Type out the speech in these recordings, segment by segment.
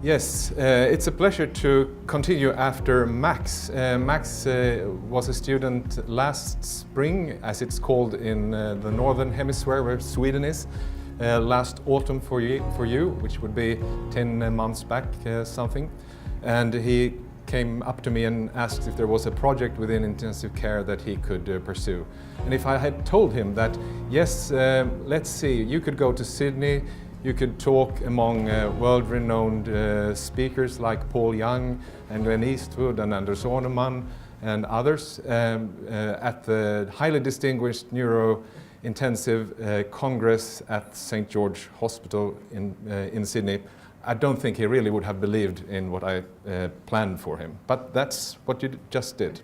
Yes, it's a pleasure to continue after Max. Max was a student last spring, as it's called in the northern hemisphere where Sweden is, last autumn for you, which would be 10 months back something. And he came up to me and asked if there was a project within intensive care that he could pursue. And if I had told him that, yes, let's see, you could go to Sydney, you could talk among world-renowned speakers like Paul Young and Glenn Eastwood and Anders Orneman and others at the highly distinguished neuro-intensive Congress at St. George Hospital in Sydney. I don't think he really would have believed in what I planned for him, but that's what you just did.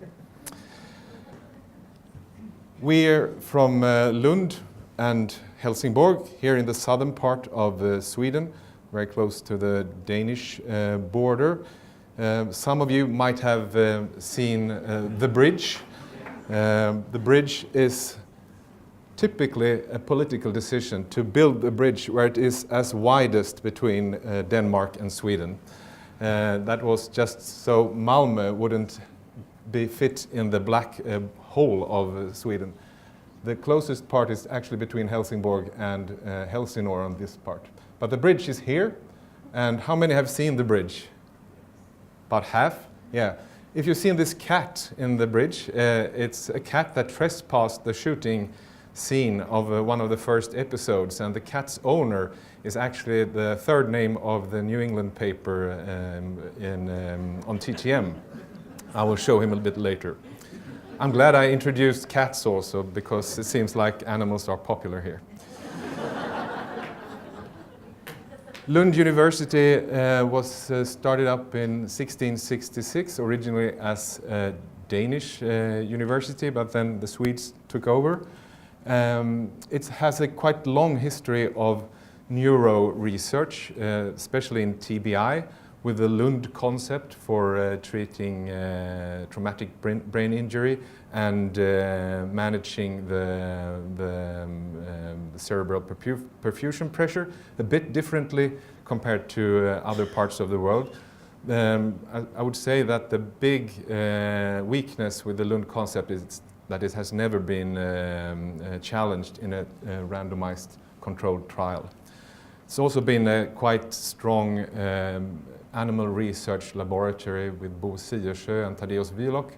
We're from Lund and Helsingborg, here in the southern part of Sweden, very close to the Danish border. Some of you might have seen the bridge. The bridge is typically a political decision to build a bridge where it is as widest between Denmark and Sweden. That was just so Malmö wouldn't be fit in the black hole of Sweden. The closest part is actually between Helsingborg and Helsingør on this part. But the bridge is here, and how many have seen the bridge? About half? Yeah. If you've seen this cat in the bridge, it's a cat that trespassed the shooting scene of one of the first episodes, and the cat's owner is actually the third name of the New England paper on TTM. I will show him a bit later. I'm glad I introduced cats also, because it seems like animals are popular here. Lund University was started up in 1666, originally as a Danish university, but then the Swedes took over. It has a quite long history of neuro research, especially in TBI, with the Lund concept for treating traumatic brain injury and managing the cerebral perfusion pressure a bit differently compared to other parts of the world. I would say that the big weakness with the Lund concept is that it has never been challenged in a randomized controlled trial. It's also been a quite strong animal research laboratory with Bo Siersjö and Tadeusz Wilok,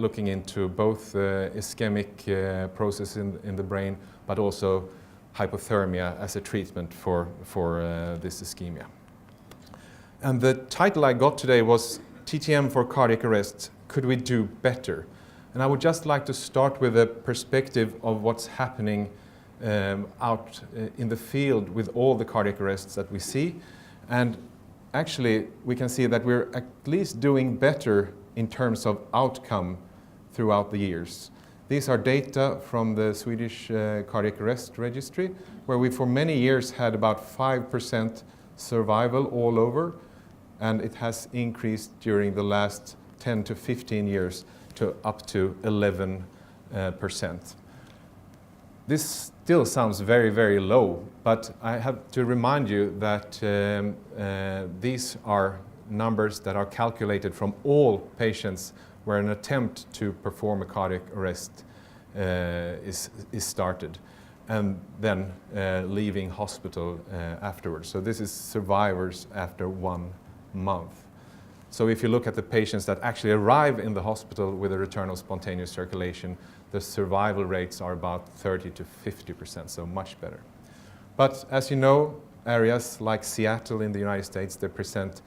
looking into both ischemic process in the brain, but also hypothermia as a treatment for this ischemia. And the title I got today was TTM for cardiac arrest, could we do better? And I would just like to start with a perspective of what's happening out in the field with all the cardiac arrests that we see. And actually, we can see that we're at least doing better in terms of outcome throughout the years. These are data from the Swedish Cardiac Arrest Registry, where we for many years had about 5% survival all over, and it has increased during the last 10 to 15 years to up to 11%. This still sounds very, very low, but I have to remind you that these are numbers that are calculated from all patients where an attempt to perform a cardiac arrest is started, and then leaving hospital afterwards. So this is survivors after 1 month. So if you look at the patients that actually arrive in the hospital with a return of spontaneous circulation, the survival rates are about 30 to 50%, so much better. But as you know, areas like Seattle in the United States, they present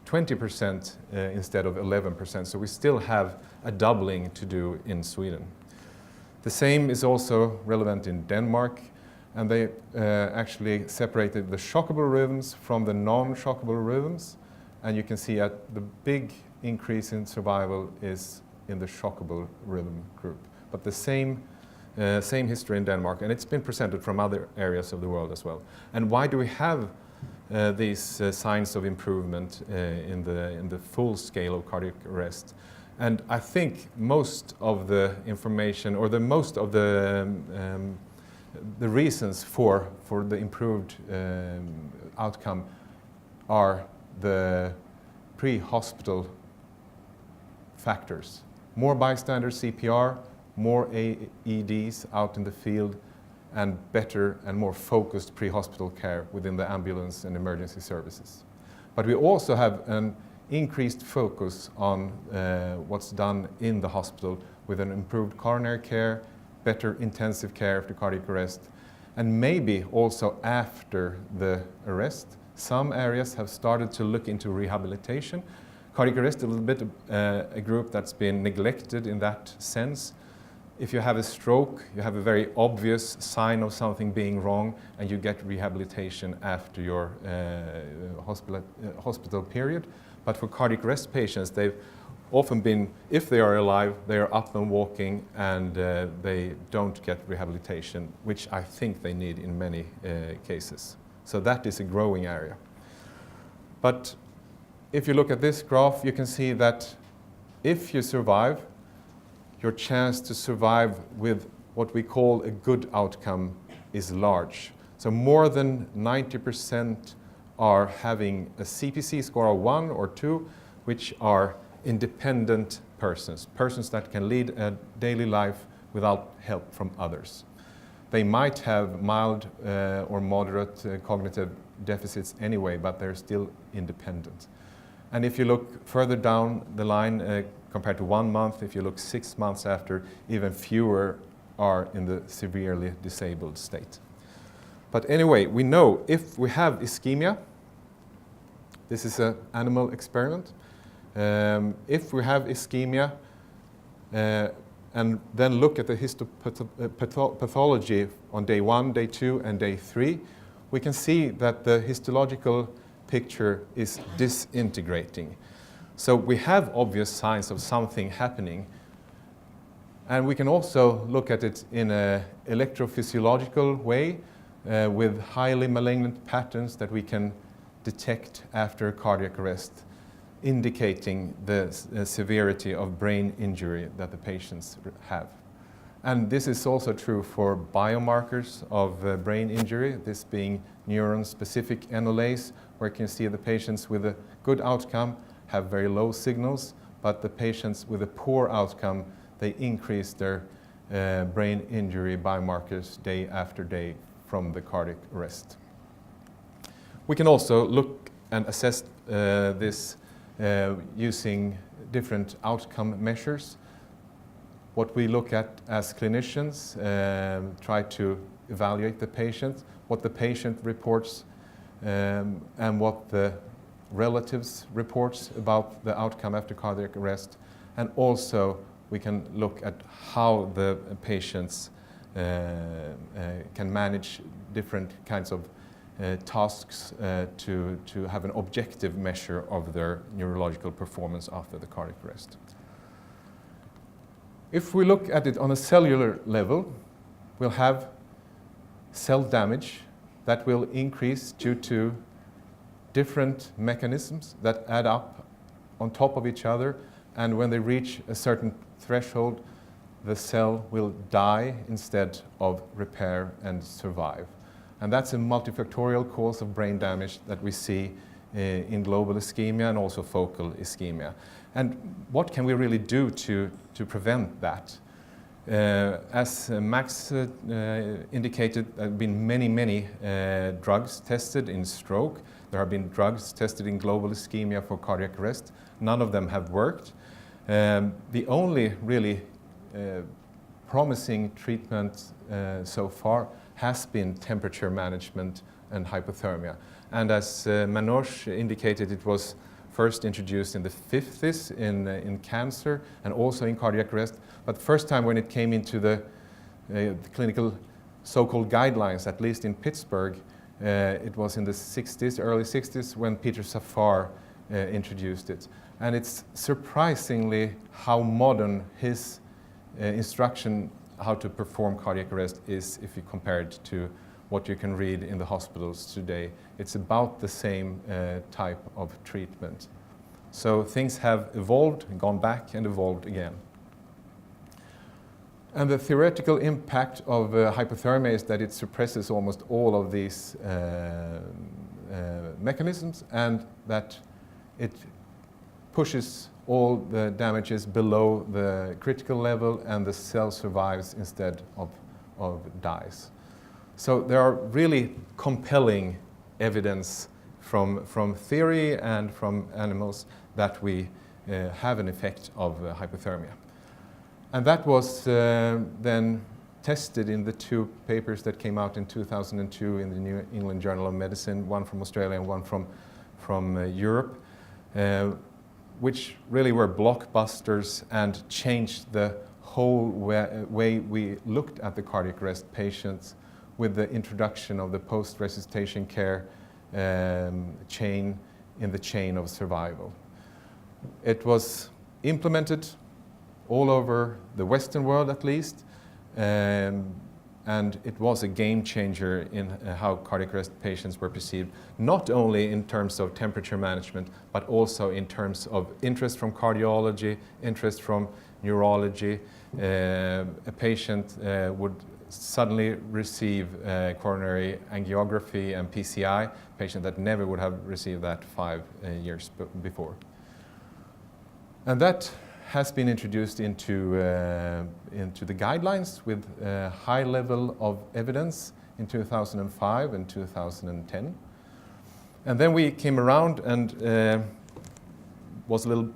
20% instead of 11%, so we still have a doubling to do in Sweden. The same is also relevant in Denmark, and they actually separated the shockable rhythms from the non-shockable rhythms, and you can see that the big increase in survival is in the shockable rhythm group. But the same history in Denmark, and it's been presented from other areas of the world as well. And why do we have these signs of improvement in the full scale of cardiac arrest? And I think most of the information, or most of the reasons for the improved outcome are the pre-hospital factors. More bystander CPR, more AEDs out in the field, and better and more focused pre-hospital care within the ambulance and emergency services. But we also have an increased focus on what's done in the hospital with an improved coronary care, better intensive care after cardiac arrest, and maybe also after the arrest. Some areas have started to look into rehabilitation. Cardiac arrest, a little bit a group that's been neglected in that sense. If you have a stroke, you have a very obvious sign of something being wrong, and you get rehabilitation after your hospital period. But for cardiac arrest patients, they've often been, if they are alive, they are up and walking, and they don't get rehabilitation, which I think they need in many cases. So that is a growing area. But if you look at this graph, you can see that if you survive, your chance to survive with what we call a good outcome is large. So more than 90% are having a CPC score of 1 or 2, which are independent persons, persons that can lead a daily life without help from others. They might have mild or moderate cognitive deficits anyway, but they're still independent. And if you look further down the line, compared to 1 month, if you look 6 months after, even fewer are in the severely disabled state. But anyway, we know if we have ischemia, this is an animal experiment, if we have ischemia and then look at the histopathology on day 1, day 2, and day 3, we can see that the histological picture is disintegrating. So we have obvious signs of something happening. And we can also look at it in an electrophysiological way with highly malignant patterns that we can detect after cardiac arrest, indicating the severity of brain injury that the patients have. And this is also true for biomarkers of brain injury, this being neuron-specific enolase, where you can see the patients with a good outcome have very low signals, but the patients with a poor outcome, they increase their brain injury biomarkers day after day from the cardiac arrest. We can also look and assess this using different outcome measures. What we look at as clinicians, try to evaluate the patient, what the patient reports, and what the relatives reports about the outcome after cardiac arrest. And also we can look at how the patients can manage different kinds of tasks to have an objective measure of their neurological performance after the cardiac arrest. If we look at it on a cellular level, we'll have cell damage that will increase due to different mechanisms that add up on top of each other, and when they reach a certain threshold, the cell will die instead of repair and survive. And that's a multifactorial cause of brain damage that we see in global ischemia and also focal ischemia. And what can we really do to prevent that? As Max indicated, there have been many drugs tested in stroke. There have been drugs tested in global ischemia for cardiac arrest. None of them have worked. The only really promising treatment so far has been temperature management and hypothermia. And as Manoj indicated, it was first introduced in the 50s in cancer and also in cardiac arrest. But first time when it came into the clinical so-called guidelines, at least in Pittsburgh, it was in the 60s, early 60s, when Peter Safar introduced it. And it's surprisingly how modern his instruction how to perform cardiac arrest is if you compare it to what you can read in the hospitals today. It's about the same type of treatment. So things have evolved, gone back and evolved again. And the theoretical impact of hypothermia is that it suppresses almost all of these mechanisms, and that it pushes all the damages below the critical level, and the cell survives instead of dies. So there are really compelling evidence from theory and from animals that we have an effect of hypothermia. And that was then tested in the 2 papers that came out in 2002 in the New England Journal of Medicine, one from Australia and one from Europe, which really were blockbusters and changed the whole way we looked at the cardiac arrest patients, with the introduction of the post-resuscitation care chain in the chain of survival. It was implemented all over the Western world, at least, and it was a game changer in how cardiac arrest patients were perceived, not only in terms of temperature management, but also in terms of interest from cardiology, interest from neurology. A patient would suddenly receive coronary angiography and PCI, a patient that never would have received that 5 years before. And that has been introduced into the guidelines with a high level of evidence in 2005 and 2010. And then we came around and was a little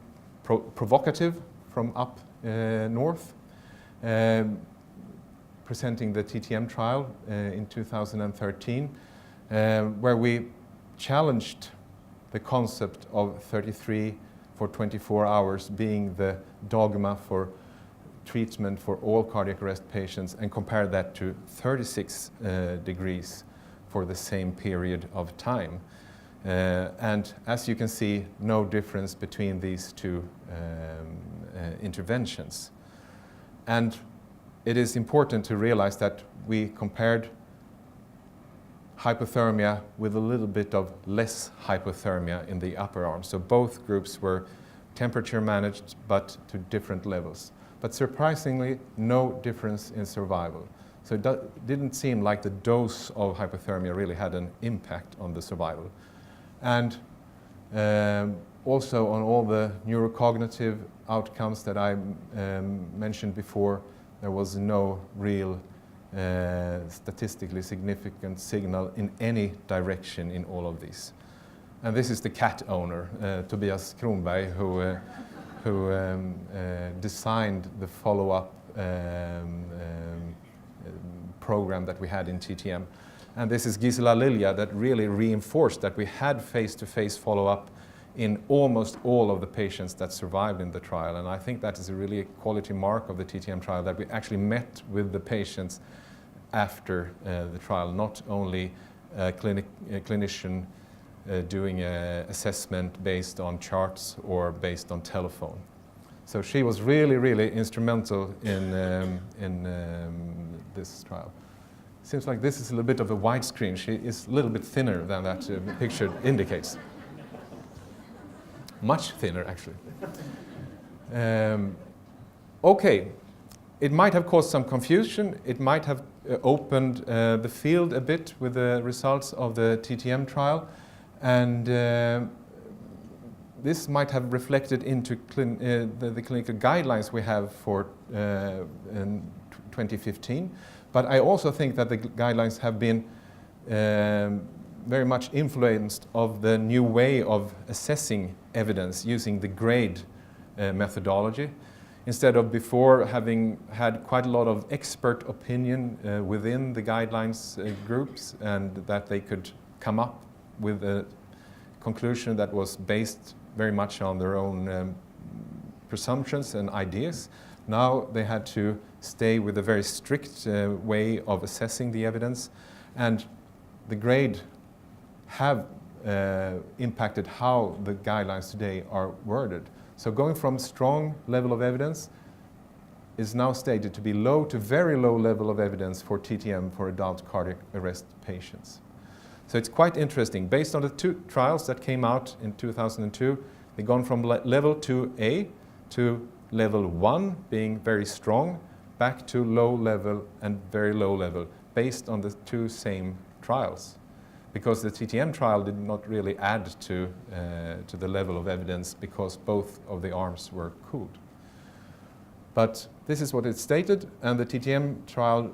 provocative from up north, presenting the TTM trial in 2013, where we challenged the concept of 33 for 24 hours being the dogma for treatment for all cardiac arrest patients, and compared that to 36 degrees for the same period of time. And as you can see, no difference between these 2 interventions. And it is important to realize that we compared hypothermia with a little bit of less hypothermia in the upper arm. So both groups were temperature managed, but to different levels. But surprisingly, no difference in survival. So it didn't seem like the dose of hypothermia really had an impact on the survival. And also on all the neurocognitive outcomes that I mentioned before, there was no real statistically significant signal in any direction in all of these. And this is the cat owner, Tobias Kronberg, who designed the follow-up program that we had in TTM. And this is Gisela Lilja that really reinforced that we had face-to-face follow-up in almost all of the patients that survived in the trial. And I think that is a really quality mark of the TTM trial, that we actually met with the patients after the trial, not only a clinician doing an assessment based on charts or based on telephone. So she was really, really instrumental in this trial. Seems like this is a little bit of a widescreen. She is a little bit thinner than that picture indicates. Much thinner, actually. Okay, it might have caused some confusion. It might have opened the field a bit with the results of the TTM trial. And this might have reflected into the clinical guidelines we have for in 2015. But I also think that the guidelines have been very much influenced of the new way of assessing evidence using the grade methodology. Instead of before having had quite a lot of expert opinion within the guidelines groups, and that they could come up with a conclusion that was based very much on their own presumptions and ideas. Now they had to stay with a very strict way of assessing the evidence, and the grade have impacted how the guidelines today are worded. So going from strong level of evidence is now stated to be low to very low level of evidence for TTM for adult cardiac arrest patients. So it's quite interesting. Based on the 2 trials that came out in 2002, they've gone from level 2A to level 1, being very strong, back to low level and very low level, based on the 2 same trials. because the TTM trial did not really add to the level of evidence because both of the arms were cooled. But this is what it stated, and the TTM trial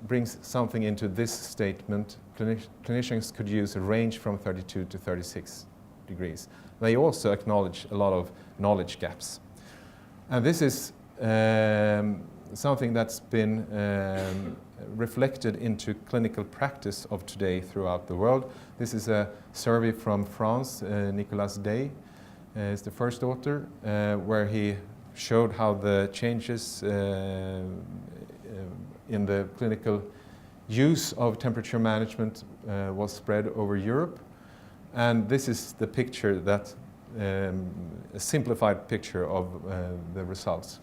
brings something into this statement. Clinicians could use a range from 32 to 36 degrees. They also acknowledge a lot of knowledge gaps. And this is something that's been reflected into clinical practice of today throughout the world. This is a survey from France. Niklas Nielsen is the first author, where he showed how the changes in the clinical use of temperature management was spread over Europe. And this is the picture that, a simplified picture of the results.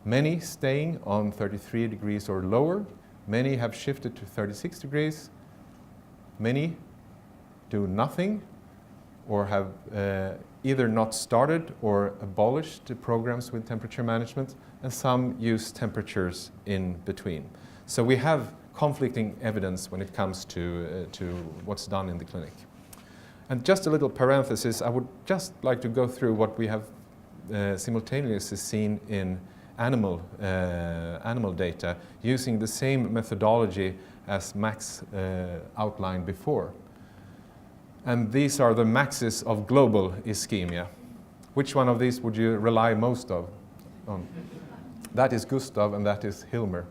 Many staying on 33 degrees or lower. Many have shifted to 36 degrees. Many do nothing or have either not started or abolished the programs with temperature management, and some use temperatures in between. So we have conflicting evidence when it comes to what's done in the clinic. And just a little parenthesis, I would just like to go through what we have simultaneously seen in animal data using the same methodology as Max outlined before. And these are the maxes of global ischemia. Which one of these would you rely most on? That is Gustav and that is Hilmer.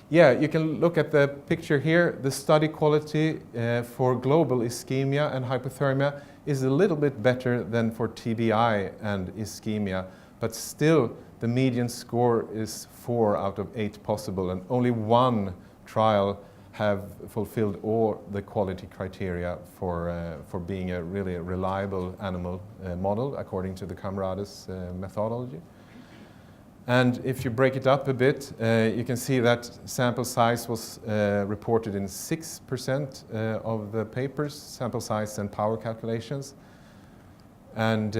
Yeah, you can look at the picture here. The study quality for global ischemia and hypothermia is a little bit better than for TBI and ischemia, but still the median score is 4 out of 8 possible, and only one trial have fulfilled all the quality criteria for being a really reliable animal model according to the Camrades methodology. And if you break it up a bit, you can see that sample size was reported in 6% of the papers, sample size and power calculations. And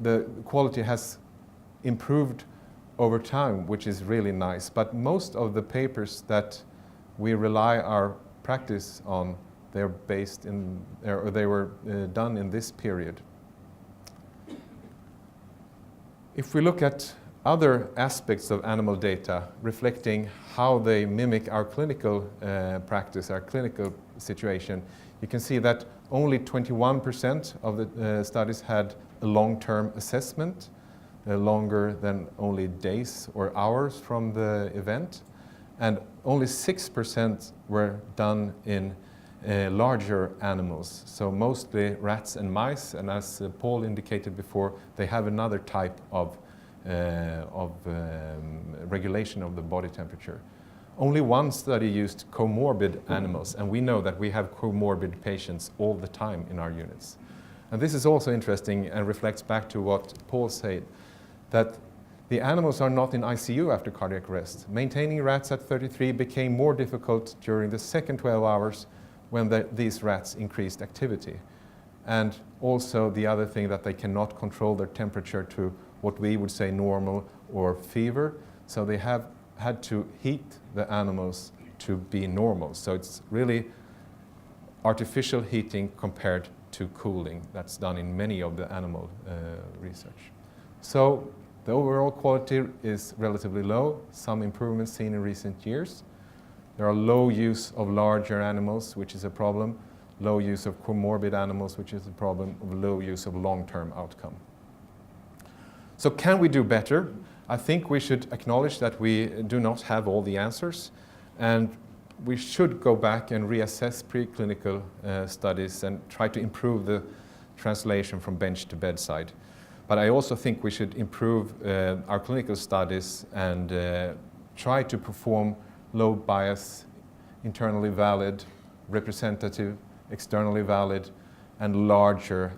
the quality has improved over time, which is really nice. But most of the papers that we rely our practice on, they're based in, or they were done in this period. If we look at other aspects of animal data reflecting how they mimic our clinical practice, our clinical situation, you can see that only 21% of the studies had a long-term assessment, longer than only days or hours from the event, and only 6% were done in larger animals, so mostly rats and mice, and as Paul indicated before, they have another type of regulation of the body temperature. Only one study used comorbid animals, and we know that we have comorbid patients all the time in our units. And this is also interesting and reflects back to what Paul said, that the animals are not in ICU after cardiac arrest. Maintaining rats at 33 became more difficult during the second 12 hours when these rats increased activity. And also the other thing, that they cannot control their temperature to what we would say normal or fever. So they have had to heat the animals to be normal. So it's really artificial heating compared to cooling that's done in many of the animal research. So the overall quality is relatively low, some improvements seen in recent years. There are low use of larger animals, which is a problem, low use of comorbid animals, which is a problem, of low use of long-term outcome. So can we do better? I think we should acknowledge that we do not have all the answers, and we should go back and reassess preclinical studies and try to improve the translation from bench to bedside. But I also think we should improve our clinical studies and try to perform low bias, internally valid, representative, externally valid, and larger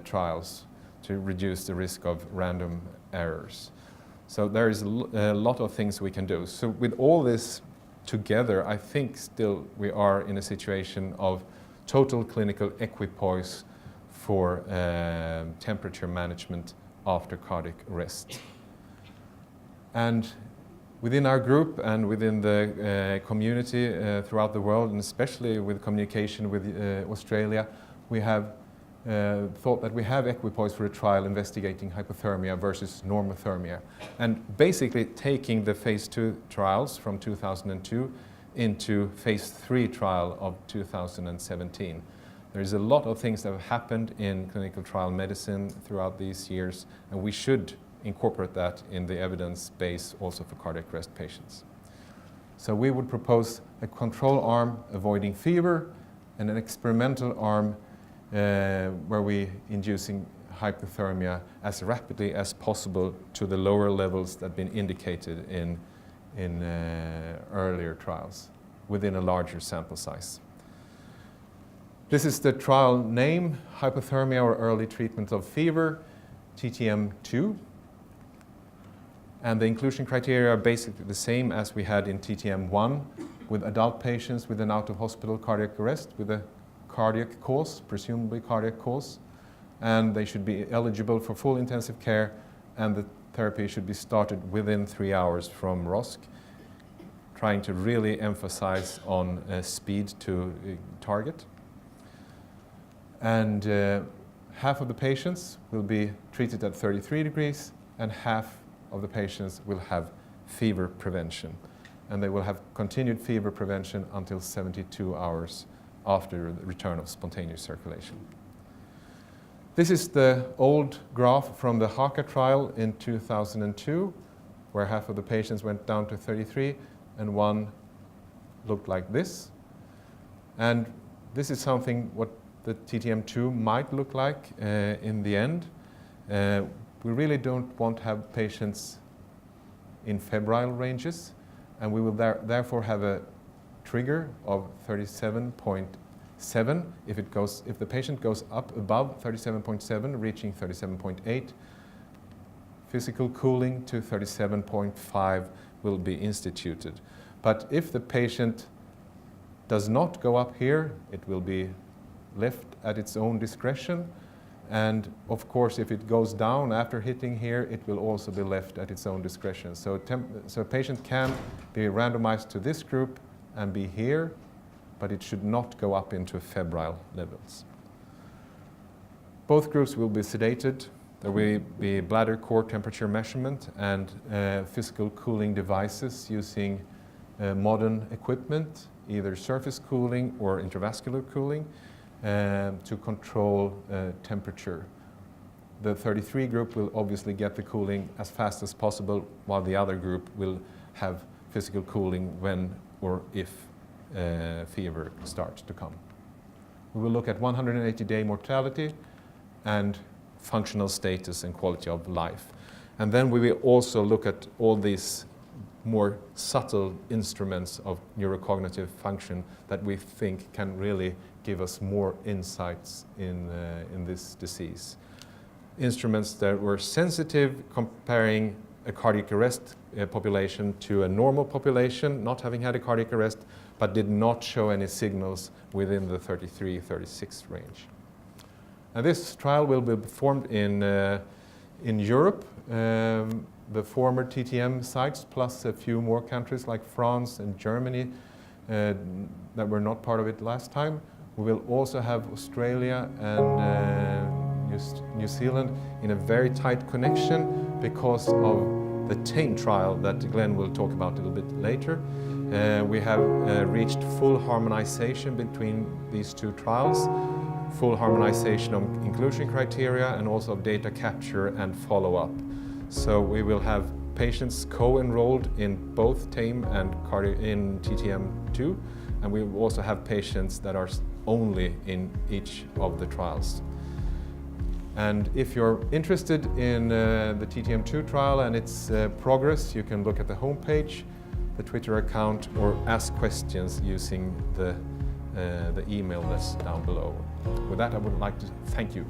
trials to reduce the risk of random errors. So there is a lot of things we can do. So with all this together, I think still we are in a situation of total clinical equipoise for temperature management after cardiac arrest. And Within our group and within the community throughout the world, and especially with communication with Australia, we have thought that we have equipoise for a trial investigating hypothermia versus normothermia, and basically taking the phase 2 trials from 2002 into phase 3 trial of 2017. There is a lot of things that have happened in clinical trial medicine throughout these years, and we should incorporate that in the evidence base also for cardiac arrest patients. So we would propose a control arm avoiding fever and an experimental arm where we inducing hypothermia as rapidly as possible to the lower levels that have been indicated in earlier trials within a larger sample size. This is the trial name, Hypothermia or Early Treatment of Fever, TTM2. And the inclusion criteria are basically the same as we had in TTM1, with adult patients with an out-of-hospital cardiac arrest with a cardiac cause, presumably cardiac cause, and they should be eligible for full intensive care, and the therapy should be started within 3 hours from ROSC, trying to really emphasize on speed to target. And half of the patients will be treated at 33 degrees, and half of the patients will have fever prevention. And they will have continued fever prevention until 72 hours after the return of spontaneous circulation. This is the old graph from the HACA trial in 2002, where half of the patients went down to 33 and one looked like this. And this is something what the TTM2 might look like in the end. We really don't want to have patients in febrile ranges, and we will therefore have a trigger of 37.7. If the patient goes up above 37.7, reaching 37.8, physical cooling to 37.5 will be instituted. But if the patient does not go up here, it will be left at its own discretion. And of course, if it goes down after hitting here, it will also be left at its own discretion. So a patient can be randomized to this group and be here, but it should not go up into febrile levels. Both groups will be sedated. There will be bladder core temperature measurement and physical cooling devices using modern equipment, either surface cooling or intravascular cooling, to control temperature. The 33 group will obviously get the cooling as fast as possible, while the other group will have physical cooling when or if fever starts to come. We will look at 180-day mortality and functional status and quality of life. And then we will also look at all these more subtle instruments of neurocognitive function that we think can really give us more insights in this disease. Instruments that were sensitive, comparing a cardiac arrest population to a normal population, not having had a cardiac arrest, but did not show any signals within the 33-36 range. And this trial will be performed in Europe, the former TTM sites, plus a few more countries like France and Germany that were not part of it last time. We will also have Australia and New Zealand in a very tight connection because of the TAME trial that Glenn will talk about a little bit later. We have reached full harmonization between these two trials, full harmonization of inclusion criteria and also of data capture and follow-up. So we will have patients co-enrolled in both TAME and in TTM2, and we will also have patients that are only in each of the trials. And if you're interested in the TTM2 trial and its progress, you can look at the homepage, the Twitter account, or ask questions using the email that's down below. With that, I would like to thank you.